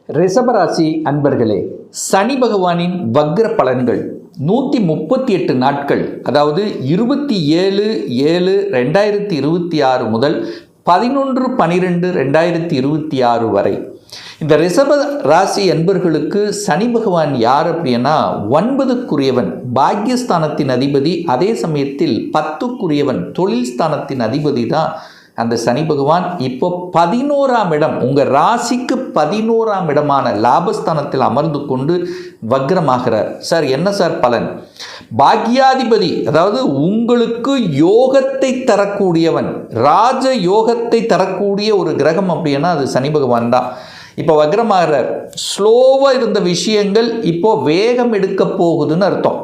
ரிஷபராசி அன்பர்களே, சனி பகவானின் வக்ர பலன்கள் 138 நாட்கள், அதாவது 27/7/2026 முதல் 11/12/2026 வரை. இந்த ரிஷப ராசி அன்பர்களுக்கு சனி பகவான் யார் அப்படின்னா 9க்குரியவன், பாக்யஸ்தானத்தின் அதிபதி. அதே சமயத்தில் 10க்குரியவன், தொழில் ஸ்தானத்தின் அதிபதி தான் அந்த சனி பகவான். இப்போ 11ஆம் இடம், உங்கள் ராசிக்கு 11ஆம் இடமான லாபஸ்தானத்தில் அமர்ந்து கொண்டு வக்ரமாகிறார். சார் என்ன சார் பலன்? பாக்யாதிபதி, அதாவது உங்களுக்கு யோகத்தை தரக்கூடியவன், ராஜ யோகத்தை தரக்கூடிய ஒரு கிரகம் அப்படின்னா அது சனி பகவான் தான். இப்போ வக்ரமாகிறார். ஸ்லோவாக இருந்த விஷயங்கள் இப்போ வேகம் எடுக்க போகுதுன்னு அர்த்தம்.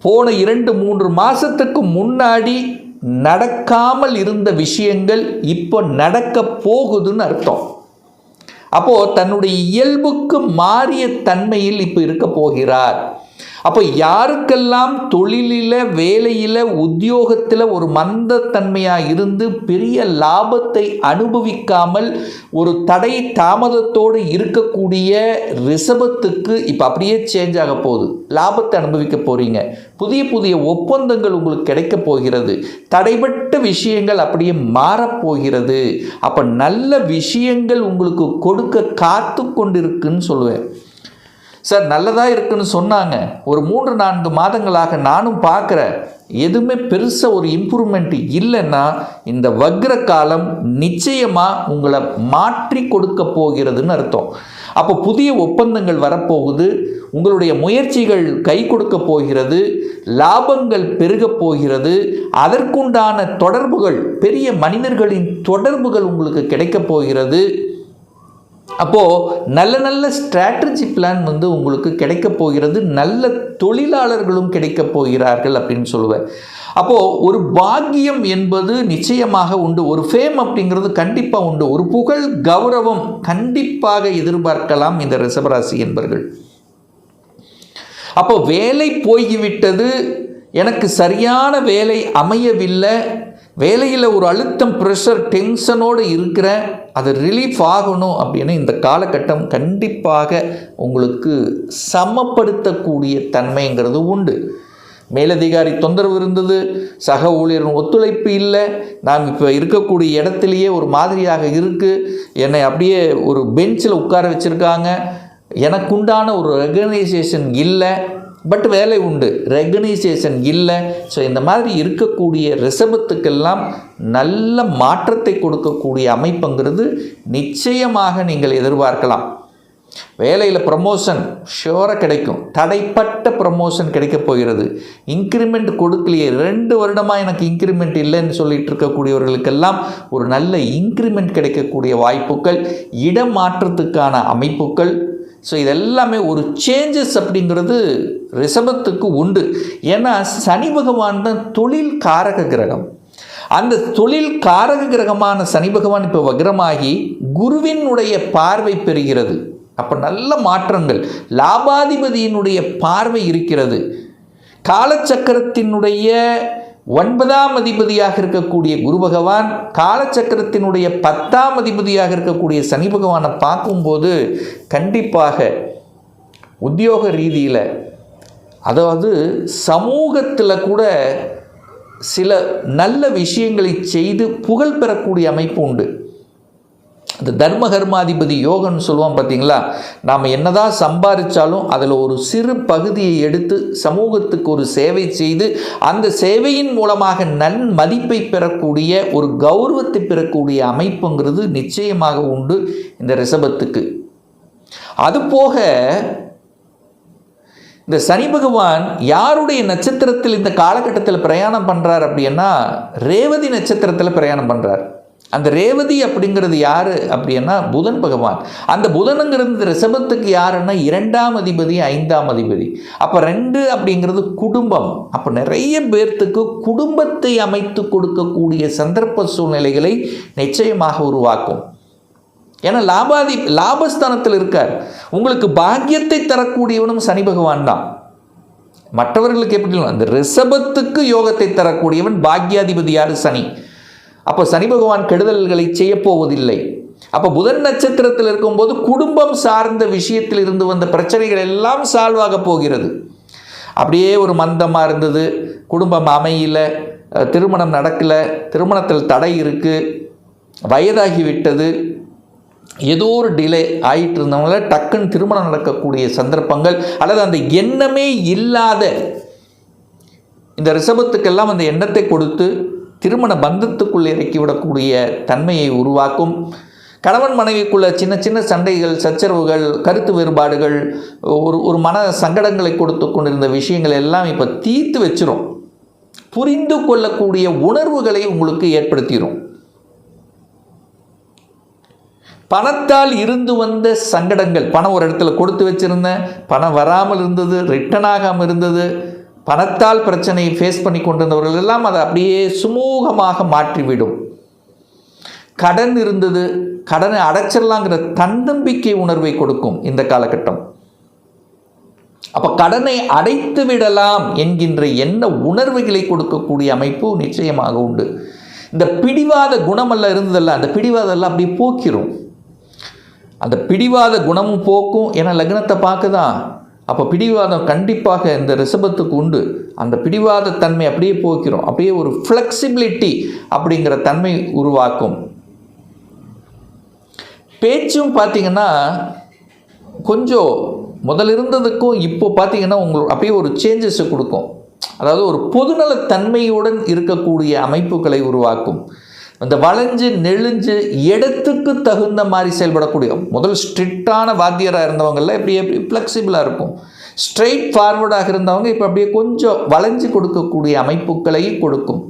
போன 2-3 மாதத்துக்கு முன்னாடி நடக்காமல் இருந்த விஷயங்கள் இப்போ நடக்க போகுதுன்னு அர்த்தம். அப்போது தன்னுடைய இயல்புக்கு மாறிய தன்மையில் இப்போ இருக்க போகிறார். அப்போ யாருக்கெல்லாம் தொழிலில், வேலையில், உத்தியோகத்தில் ஒரு மந்தத்தன்மையாக இருந்து பெரிய லாபத்தை அனுபவிக்காமல் ஒரு தடை தாமதத்தோடு இருக்கக்கூடிய ரிஷபத்துக்கு இப்போ அப்படியே சேஞ்ச் ஆக போகுது. லாபத்தை அனுபவிக்க போகிறீங்க. புதிய புதிய ஒப்பந்தங்கள் உங்களுக்கு கிடைக்க போகிறது. தடைபட்ட விஷயங்கள் அப்படியே மாறப்போகிறது. அப்போ நல்ல விஷயங்கள் உங்களுக்கு கொடுக்க காத்து கொண்டிருக்குன்னு சொல்லுவேன். சார் நல்லதாக இருக்குன்னு சொன்னாங்க. ஒரு 3-4 மாதங்களாக நானும் பார்க்குறேன். எதுவுமே பெருசாக ஒரு இம்ப்ரூவ்மெண்ட் இல்லைன்னா இந்த வக்ர காலம் நிச்சயமாக உங்களை மாற்றி கொடுக்க போகிறதுன்னு அர்த்தம். அப்போ புதிய ஒப்பந்தங்கள் வரப்போகுது. உங்களுடைய முயற்சிகள் கை கொடுக்க போகிறது. லாபங்கள் பெருக போகிறது. அதற்குண்டான தொடர்புகள், பெரிய மனிதர்களின் தொடர்புகள் உங்களுக்கு கிடைக்க போகிறது. அப்போது நல்ல நல்ல ஸ்ட்ராட்டஜி பிளான் உங்களுக்கு கிடைக்க போகிறது. நல்ல தொழிலாளர்களும் கிடைக்க போகிறார்கள் அப்படின்னு சொல்லுவேன். அப்போது ஒரு பாக்கியம் என்பது நிச்சயமாக உண்டு. ஒரு ஃபேம் அப்படிங்கிறது கண்டிப்பாக உண்டு. ஒரு புகழ், கௌரவம் கண்டிப்பாக எதிர்பார்க்கலாம் இந்த ரிஷபராசி என்பர்கள். அப்போ வேலை போய்விட்டது, எனக்கு சரியான வேலை அமையவில்லை, வேலையில் ஒரு அழுத்தம், ப்ரெஷர், டென்ஷனோடு இருக்கிறேன், அது ரிலீஃப் ஆகணும் அப்படின்னு இந்த காலகட்டம் கண்டிப்பாக உங்களுக்கு சமப்படுத்தக்கூடிய தன்மைங்கிறது உண்டு. மேலதிகாரி தொந்தரவு இருந்தது, சக ஊழியரின் ஒத்துழைப்பு இல்லை, நாம் இப்போ இருக்கக்கூடிய இடத்துலையே ஒரு மாதிரியாக இருக்குது, என்னை அப்படியே ஒரு பெஞ்சில் உட்கார வச்சுருக்காங்க, எனக்குண்டான ஒரு ரெகனைசேஷன் இல்லை, பட் வேலை உண்டு, ரெகனைசேஷன் இல்லை. ஸோ இந்த மாதிரி இருக்கக்கூடிய ரிஷபத்துக்கெல்லாம் நல்ல மாற்றத்தை கொடுக்கக்கூடிய அமைப்புங்கிறது நிச்சயமாக நீங்கள் எதிர்பார்க்கலாம். வேலையில் ப்ரமோஷன் ஷுவராக கிடைக்கும். தடைப்பட்ட ப்ரமோஷன் கிடைக்க போகிறது. இன்க்ரிமெண்ட் கொடுக்கலையே, 2 வருடமாக எனக்கு இன்க்ரிமெண்ட் இல்லைன்னு சொல்லிட்டு இருக்கக்கூடியவர்களுக்கெல்லாம் ஒரு நல்ல இன்க்ரிமெண்ட் கிடைக்கக்கூடிய வாய்ப்புகள், இடமாற்றத்துக்கான அமைப்புகள். ஸோ இதெல்லாமே ஒரு சேஞ்சஸ் அப்படிங்கிறது ரிஷபத்துக்கு உண்டு. ஏன்னா சனி பகவான் தான் தொழில் காரக கிரகம். அந்த தொழில் காரக கிரகமான சனி பகவான் இப்போ வக்ரமாகி குருவினுடைய பார்வை பெறுகிறது. அப்போ நல்ல மாற்றங்கள், லாபாதிபதியினுடைய பார்வை இருக்கிறது. காலச்சக்கரத்தினுடைய 9ஆம் அதிபதியாக இருக்கக்கூடிய குரு பகவான், காலச்சக்கரத்தினுடைய 10ஆம் அதிபதியாக இருக்கக்கூடிய சனி பகவானை பார்க்கும்போது கண்டிப்பாக உத்தியோக ரீதியில், அதாவது சமூகத்தில் கூட சில நல்ல விஷயங்களை செய்து புகழ் பெறக்கூடிய அமைப்பு உண்டு. இந்த தர்ம கர்மாதிபதி யோகம்னு சொல்லுவோம் பார்த்தீங்களா. நாம் என்னதான் சம்பாதிச்சாலும் அதில் ஒரு சிறு பகுதியை எடுத்து சமூகத்துக்கு ஒரு சேவை செய்து அந்த சேவையின் மூலமாக மதிப்பை பெறக்கூடிய, ஒரு கௌரவத்தை பெறக்கூடிய அமைப்புங்கிறது நிச்சயமாக உண்டு இந்த ரிஷபத்துக்கு. அதுபோக இந்த சனி பகவான் யாருடைய நட்சத்திரத்தில் இந்த காலகட்டத்தில் பிரயாணம் பண்ணுறார் அப்படின்னா ரேவதி நட்சத்திரத்தில் பிரயாணம் பண்ணுறார். அந்த ரேவதி அப்படிங்கிறது யார் அப்படின்னா புதன் பகவான். அந்த புதனுங்கிறது ரிஷபத்துக்கு யாருன்னா 2ஆம் அதிபதி, 5ஆம் அதிபதி. அப்போ 2 அப்படிங்கிறது குடும்பம். அப்போ நிறைய பேர்த்துக்கு குடும்பத்தை அமைத்து கொடுக்கக்கூடிய சந்தர்ப்ப சூழ்நிலைகளை நிச்சயமாக உருவாக்கும். ஏன்னா லாபஸ்தானத்தில் இருக்கார். உங்களுக்கு பாக்கியத்தை தரக்கூடியவனும் சனி பகவான் தான். மற்றவர்களுக்கு எப்படி அந்த ரிஷபத்துக்கு யோகத்தை தரக்கூடியவன் பாக்யாதிபதி யார்? சனி. அப்போ சனி பகவான் கெடுதல்களை செய்ய போவதில்லை. அப்போ புதன் நட்சத்திரத்தில் இருக்கும்போது குடும்பம் சார்ந்த விஷயத்தில் இருந்து வந்த பிரச்சனைகள் எல்லாம் சால்வ் ஆக போகிறது. அப்படியே ஒரு மந்தமாக இருந்தது, குடும்பம் அமையல, திருமணம் நடக்கலை, திருமணத்தில் தடை இருக்குது, வயதாகி விட்டது, ஏதோ ஒரு டிலே ஆகிட்டு இருந்தவங்கள டக்குன்னு திருமணம் நடக்கக்கூடிய சந்தர்ப்பங்கள், அல்லது அந்த எண்ணமே இல்லாத இந்த ரிஷபத்துக்கெல்லாம் அந்த எண்ணத்தை கொடுத்து திருமண பந்தத்துக்குள் இறக்கிவிடக்கூடிய தன்மையை உருவாக்கும். கணவன் மனைவிக்குள்ள சின்ன சின்ன சண்டைகள், சச்சரவுகள், கருத்து வேறுபாடுகள், ஒரு மன சங்கடங்களை கொடுத்து கொண்டிருந்த விஷயங்கள் எல்லாம் இப்போ தீர்த்து வச்சிரும். புரிந்து கொள்ளக்கூடிய உணர்வுகளை உங்களுக்கு ஏற்படுத்திடும். பணத்தால் இருந்து வந்த சங்கடங்கள், பணம் ஒரு இடத்துல கொடுத்து வச்சிருந்தேன், பணம் வராமல் இருந்தது, ரிட்டர்ன் ஆகாமல் இருந்தது, பணத்தால் பிரச்சனையை ஃபேஸ் பண்ணி கொண்டிருந்தவர்கள் எல்லாம் அதை அப்படியே சுமூகமாக மாற்றிவிடும். கடன் இருந்தது, கடனை அடைச்சிடலாங்கிற தன்னம்பிக்கை உணர்வை கொடுக்கும் இந்த காலகட்டம். அப்போ கடனை அடைத்து விடலாம் என்கின்ற எண்ண உணர்வுகளை கொடுக்கக்கூடிய அமைப்பு நிச்சயமாக உண்டு. இந்த பிடிவாத குணமெல்லாம் இருந்ததல்ல, அந்த பிடிவாதெல்லாம் அப்படியே போக்கிரும். அந்த பிடிவாத குணமும் போக்கும். ஏன்னா லக்னத்தை பார்க்குதான். அப்போ பிடிவாதம் கண்டிப்பாக இந்த ரிஷபத்துக்கு உண்டு. அந்த பிடிவாத தன்மை அப்படியே போக்கிறோம். அப்படியே ஒரு ஃப்ளெக்சிபிலிட்டி அப்படிங்கிற தன்மை உருவாக்கும். பேச்சும் பார்த்திங்கன்னா கொஞ்சம் முதல் இருந்ததுக்கும் இப்போ பார்த்திங்கன்னா உங்களுக்கு அப்படியே ஒரு சேஞ்சஸை கொடுக்கும். அதாவது ஒரு பொதுநலத்தன்மையுடன் இருக்கக்கூடிய அமைப்புகளை உருவாக்கும். அந்த வளைஞ்சு நெளிஞ்சு இடத்துக்கு தகுந்த மாதிரி செயல்படக்கூடிய, முதல் ஸ்ட்ரிக்டான வாத்தியராக இருந்தவங்கள்லாம் இப்படி எப்படி ஃப்ளெக்சிபிளாக இருக்கும். ஸ்ட்ரெயிட் ஃபார்வர்டாக இருந்தவங்க இப்போ அப்படியே கொஞ்சம் வளைஞ்சு கொடுக்கக்கூடிய அமைப்புகளை கொடுக்கும்.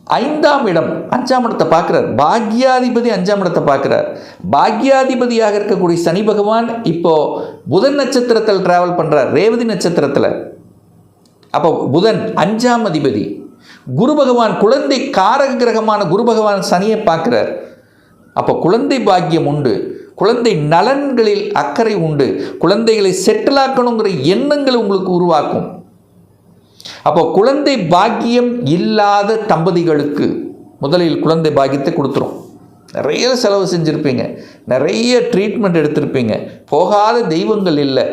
5ஆம் இடம், 5ஆம் இடத்தை பார்க்குறார். பாக்யாதிபதி 5ஆம் இடத்தை பார்க்குறார். பாக்யாதிபதியாக இருக்கக்கூடிய சனி பகவான் இப்போ புதன் நட்சத்திரத்தில் டிராவல் பண்ணுறார், ரேவதி நட்சத்திரத்தில். அப்போ புதன் 5ஆம் அதிபதி. குரு பகவான் குழந்தை காரக கிரகமான குரு பகவான் சனியை பார்க்கிறார். அப்போ குழந்தை பாக்கியம் உண்டு, குழந்தை நலன்களில் அக்கறை உண்டு, குழந்தைகளை செட்டிலாக்கணுங்கிற எண்ணங்கள் உங்களுக்கு உருவாக்கும். அப்போ குழந்தை பாக்கியம் இல்லாத தம்பதிகளுக்கு முதலில் குழந்தை பாக்கியத்தை கொடுத்துரும். நிறைய செலவு செஞ்சுருப்பீங்க, நிறைய ட்ரீட்மெண்ட் எடுத்திருப்பீங்க, போகாத தெய்வங்கள் இல்லை.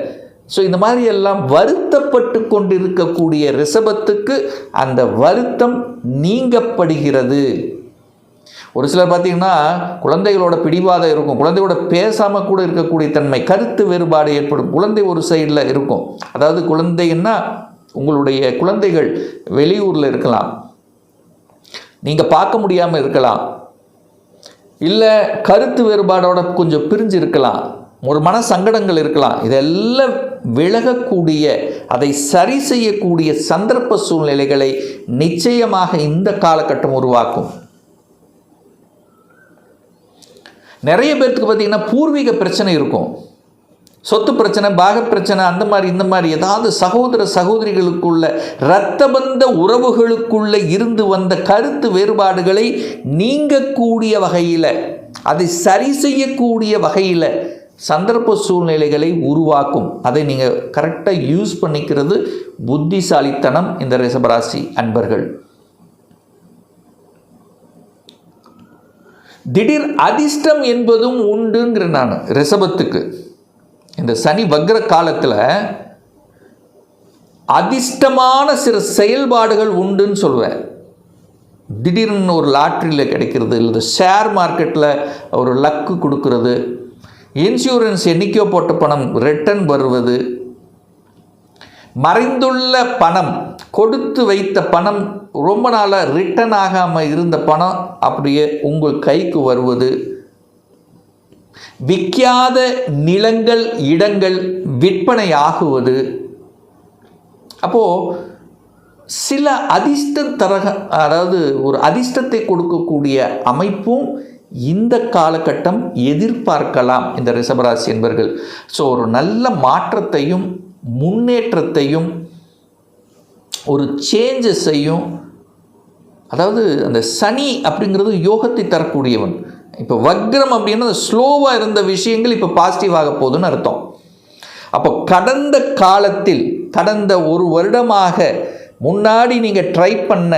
ஸோ இந்த மாதிரி எல்லாம் வருத்தப்பட்டு கொண்டிருக்கக்கூடிய ரிஷபத்துக்கு அந்த வருத்தம் நீங்கப்படுகிறது. ஒரு சிலர் பார்த்திங்கன்னா குழந்தைகளோட பிடிவாதம் இருக்கும், குழந்தையோட பேசாமல் கூட இருக்கக்கூடிய தன்மை, கருத்து வேறுபாடு ஏற்படும். குழந்தை ஒரு சைடில் இருக்கும். அதாவது குழந்தைன்னா உங்களுடைய குழந்தைகள் வெளியூரில் இருக்கலாம், நீங்கள் பார்க்க முடியாமல் இருக்கலாம், இல்லை கருத்து வேறுபாடோட கொஞ்சம் பிரிஞ்சு இருக்கலாம், ஒரு மன சங்கடங்கள் இருக்கலாம். இதெல்லாம் விலகக்கூடிய, அதை சரி செய்யக்கூடிய சந்தர்ப்ப சூழ்நிலைகளை நிச்சயமாக இந்த காலகட்டம் உருவாக்கும். நிறைய பேர்த்துக்கு பார்த்திங்கன்னா பூர்வீக பிரச்சனை இருக்கும், சொத்து பிரச்சனை, பாக பிரச்சனை, அந்த மாதிரி இந்த மாதிரி ஏதாவது சகோதர சகோதரிகளுக்குள்ள இரத்தபந்த உறவுகளுக்குள்ள இருந்து வந்த கருத்து வேறுபாடுகளை நீங்கக்கூடிய வகையில், அதை சரி செய்யக்கூடிய வகையில் சந்தர்ப்ப சூழ்நிலைகளை உருவாக்கும். அதை நீங்கள் கரெக்டாக யூஸ் பண்ணிக்கிறது புத்திசாலித்தனம் இந்த ரிஷபராசி அன்பர்கள். திடீர் அதிர்ஷ்டம் என்பதும் உண்டுங்கிற நான் ரிஷபத்துக்கு இந்த சனி வக்ர காலத்தில் அதிர்ஷ்டமான சில செயல்பாடுகள் உண்டுன்னு சொல்லுவேன். திடீர்னு ஒரு லாட்ரியில் கிடைக்கிறது, இல்லை ஷேர் மார்க்கெட்டில் ஒரு லக்கு கொடுக்கறது, இன்சூரன்ஸ் என்னைக்கோ போட்ட பணம் ரிட்டர்ன் வருவது, மறைந்துள்ள பணம், கொடுத்து வைத்த பணம் ரொம்ப நாளாக ரிட்டர்ன் ஆகாமல் இருந்த பணம் அப்படியே உங்கள் கைக்கு வருவது, விற்காத நிலங்கள் இடங்கள் விற்பனை ஆகுவது. அப்போது சில அதாவது ஒரு அதிர்ஷ்டத்தை கொடுக்கக்கூடிய அமைப்பும் இந்த காலகட்டம் எதிர்பார்க்கலாம் இந்த ரிஷபராசி என்பர்கள். ஸோ ஒரு நல்ல மாற்றத்தையும் முன்னேற்றத்தையும் ஒரு சேஞ்சஸையும், அதாவது அந்த சனி அப்படிங்கிறது யோகத்தை தரக்கூடியவன். இப்போ வக்ரம் அப்படின்னா ஸ்லோவாக இருந்த விஷயங்கள் இப்போ பாசிட்டிவாக போகுதுன்னு அர்த்தம். அப்போ கடந்த காலத்தில், கடந்த ஒரு வருடமாக முன்னாடி நீங்கள் ட்ரை பண்ண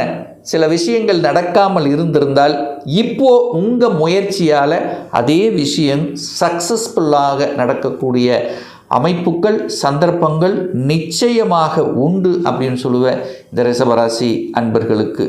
சில விஷயங்கள் நடக்காமல் இருந்திருந்தால் இப்போ உங்கள் முயற்சியால் அதே விஷயம் சக்ஸஸ்ஃபுல்லாக நடக்கக்கூடிய அமைப்புகள் சந்தர்ப்பங்கள் நிச்சயமாக உண்டு அப்படின்னு சொல்லுவேன் இந்த ரிஷபராசி அன்பர்களுக்கு.